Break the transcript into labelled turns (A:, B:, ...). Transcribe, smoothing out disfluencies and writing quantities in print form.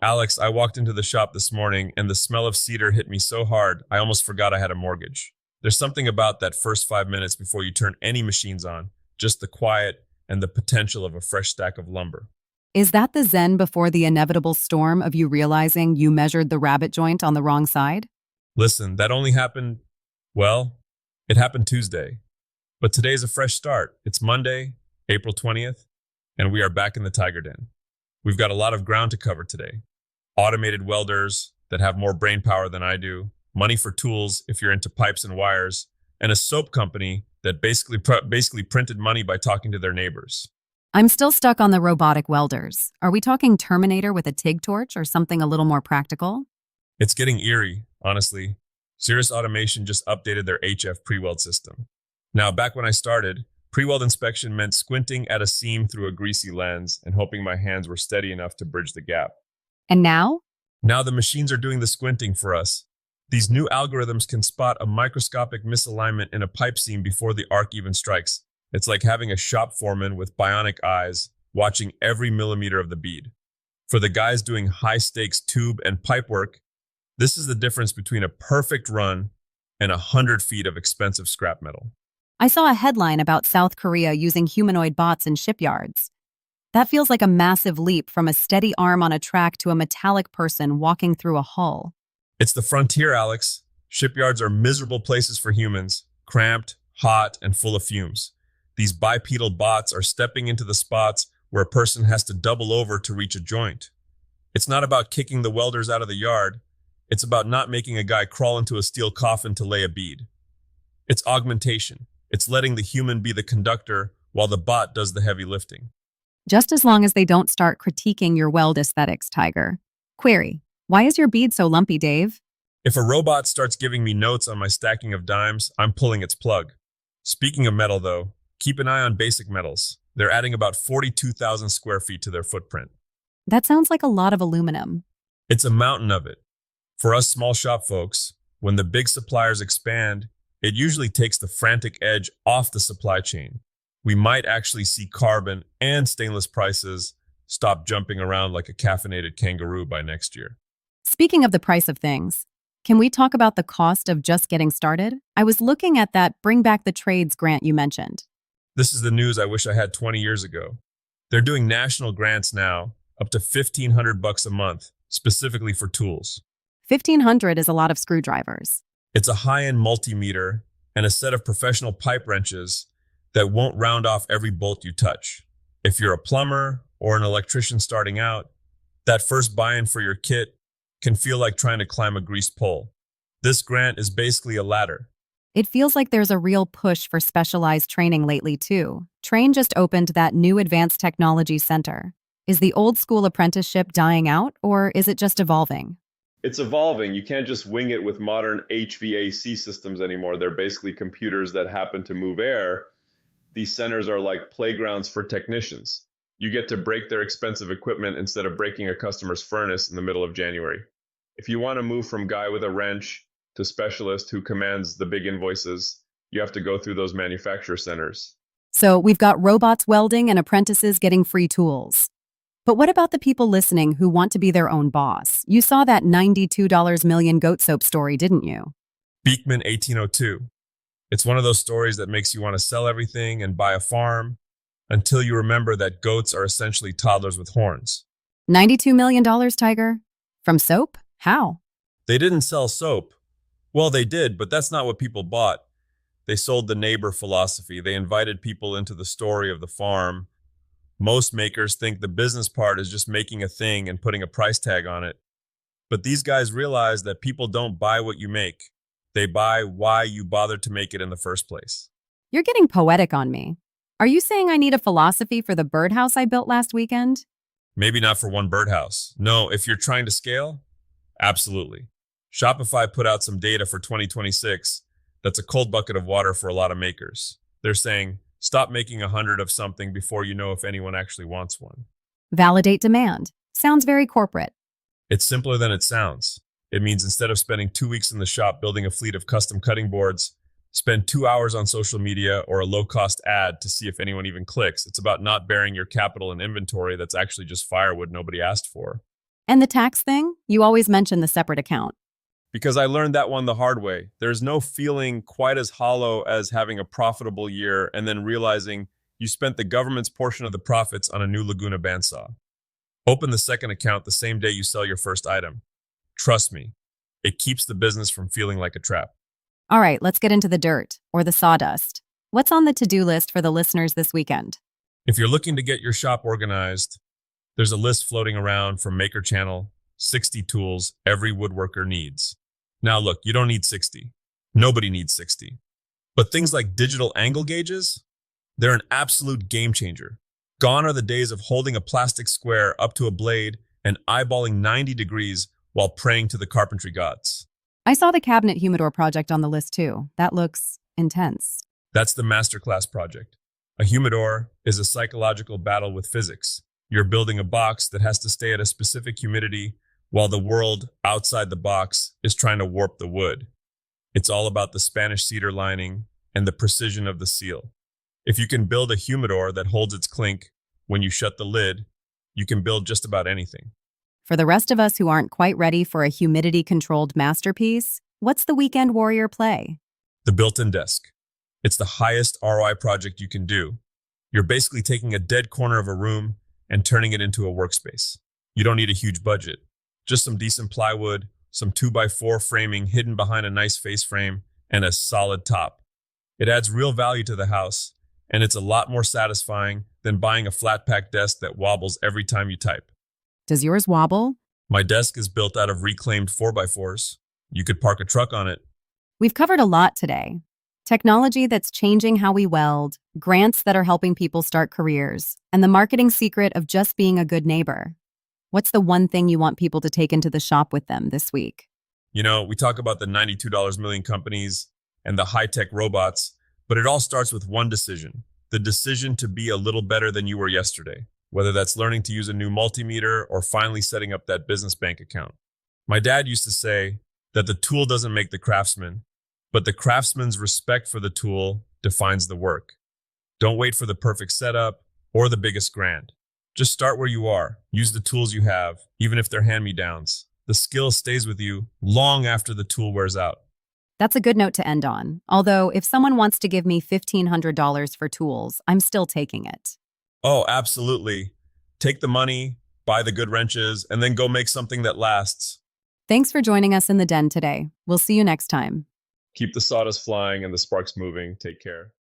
A: Alex, I walked into the shop this morning and the smell of cedar hit me so hard, I almost forgot I had a mortgage. There's something about that first 5 minutes before you turn any machines on, just the quiet and the potential of a fresh stack of lumber.
B: Is that the zen before the inevitable storm of you realizing you measured the rabbit joint on the wrong side?
A: Listen, that only happened, well, it happened Tuesday. But today's a fresh start. It's Monday, April 20th, and we are back in the TigerDen. We've got a lot of ground to cover today. Automated welders that have more brain power than I do, money for tools if you're into pipes and wires, and a soap company that basically printed money by talking to their neighbors.
B: I'm still stuck on the robotic welders. Are we talking Terminator with a TIG torch or something a little more practical?
A: It's getting eerie, honestly. Cirrus Automation just updated their HF pre-weld system. Now, back when I started, pre-weld inspection meant squinting at a seam through a greasy lens and hoping my hands were steady enough to bridge the gap.
B: And now?
A: Now the machines are doing the squinting for us. These new algorithms can spot a microscopic misalignment in a pipe seam before the arc even strikes. It's like having a shop foreman with bionic eyes watching every millimeter of the bead. For the guys doing high-stakes tube and pipe work, this is the difference between a perfect run and 100 feet of expensive scrap metal.
B: I saw a headline about South Korea using humanoid bots in shipyards. That feels like a massive leap from a steady arm on a track to a metallic person walking through a hull.
A: It's the frontier, Alex. Shipyards are miserable places for humans, cramped, hot, and full of fumes. These bipedal bots are stepping into the spots where a person has to double over to reach a joint. It's not about kicking the welders out of the yard. It's about not making a guy crawl into a steel coffin to lay a bead. It's augmentation. It's letting the human be the conductor while the bot does the heavy lifting.
B: Just as long as they don't start critiquing your weld aesthetics, Tiger. Query: why is your bead so lumpy, Dave?
A: If a robot starts giving me notes on my stacking of dimes, I'm pulling its plug. Speaking of metal, though, keep an eye on basic metals. They're adding about 42,000 square feet to their footprint.
B: That sounds like a lot of aluminum.
A: It's a mountain of it. For us small shop folks, when the big suppliers expand, it usually takes the frantic edge off the supply chain. We might actually see carbon and stainless prices stop jumping around like a caffeinated kangaroo by next year.
B: Speaking of the price of things, can we talk about the cost of just getting started? I was looking at that Bring Back the Trades grant you mentioned.
A: This is the news I wish I had 20 years ago. They're doing national grants now, up to $1,500 a month, specifically for tools.
B: 1,500 is a lot of screwdrivers.
A: It's a high-end multimeter and a set of professional pipe wrenches that won't round off every bolt you touch. If you're a plumber or an electrician starting out, that first buy-in for your kit can feel like trying to climb a greased pole. This grant is basically a ladder.
B: It feels like there's a real push for specialized training lately, too. Train just opened that new Advanced Technology Center. Is the old school apprenticeship dying out, or is it just evolving?
C: It's evolving. You can't just wing it with modern HVAC systems anymore. They're basically computers that happen to move air. These centers are like playgrounds for technicians. You get to break their expensive equipment instead of breaking a customer's furnace in the middle of January. If you want to move from guy with a wrench to specialist who commands the big invoices, you have to go through those manufacturer centers.
B: So we've got robots welding and apprentices getting free tools. But what about the people listening who want to be their own boss? You saw that $92 million goat soap story, didn't you?
A: Beekman 1802. It's one of those stories that makes you want to sell everything and buy a farm until you remember that goats are essentially toddlers with horns.
B: $92 million, Tiger? From soap? How?
A: They didn't sell soap. Well, they did, but that's not what people bought. They sold the neighbor philosophy. They invited people into the story of the farm. Most makers think the business part is just making a thing and putting a price tag on it. But these guys realize that people don't buy what you make. They buy why you bothered to make it in the first place.
B: You're getting poetic on me. Are you saying I need a philosophy for the birdhouse I built last weekend?
A: Maybe not for one birdhouse. No, if you're trying to scale, absolutely. Shopify put out some data for 2026 that's a cold bucket of water for a lot of makers. They're saying, stop making 100 of something before you know if anyone actually wants one.
B: Validate demand. Sounds very corporate.
A: It's simpler than it sounds. It means instead of spending 2 weeks in the shop building a fleet of custom cutting boards, spend 2 hours on social media or a low-cost ad to see if anyone even clicks. It's about not burying your capital in inventory that's actually just firewood nobody asked for.
B: And the tax thing? You always mention the separate account.
A: Because I learned that one the hard way. There's no feeling quite as hollow as having a profitable year and then realizing you spent the government's portion of the profits on a new Laguna bandsaw. Open the second account the same day you sell your first item. Trust me, it keeps the business from feeling like a trap.
B: All right, let's get into the dirt, or the sawdust. What's on the to-do list for the listeners this weekend?
A: If you're looking to get your shop organized, there's a list floating around from Maker Channel, 60 tools every woodworker needs. Now look, you don't need 60. Nobody needs 60. But things like digital angle gauges, they're an absolute game changer. Gone are the days of holding a plastic square up to a blade and eyeballing 90 degrees while praying to the carpentry gods.
B: I saw the cabinet humidor project on the list too. That looks intense.
A: That's the masterclass project. A humidor is a psychological battle with physics. You're building a box that has to stay at a specific humidity while the world outside the box is trying to warp the wood. It's all about the Spanish cedar lining and the precision of the seal. If you can build a humidor that holds its clink when you shut the lid, you can build just about anything.
B: For the rest of us who aren't quite ready for a humidity-controlled masterpiece, what's the weekend warrior play?
A: The built-in desk. It's the highest ROI project you can do. You're basically taking a dead corner of a room and turning it into a workspace. You don't need a huge budget. Just some decent plywood, some 2x4 framing hidden behind a nice face frame, and a solid top. It adds real value to the house, and it's a lot more satisfying than buying a flat-pack desk that wobbles every time you type.
B: Does yours wobble?
A: My desk is built out of reclaimed 4x4s. You could park a truck on it.
B: We've covered a lot today. Technology that's changing how we weld, grants that are helping people start careers, and the marketing secret of just being a good neighbor. What's the one thing you want people to take into the shop with them this week?
A: You know, we talk about the $92 million companies and the high-tech robots, but it all starts with one decision. The decision to be a little better than you were yesterday, whether that's learning to use a new multimeter or finally setting up that business bank account. My dad used to say that the tool doesn't make the craftsman, but the craftsman's respect for the tool defines the work. Don't wait for the perfect setup or the biggest grand. Just start where you are. Use the tools you have, even if they're hand-me-downs. The skill stays with you long after the tool wears out.
B: That's a good note to end on. Although, if someone wants to give me $1,500 for tools, I'm still taking it.
A: Oh, absolutely. Take the money, buy the good wrenches, and then go make something that lasts.
B: Thanks for joining us in the den today. We'll see you next time.
C: Keep the sawdust flying and the sparks moving. Take care.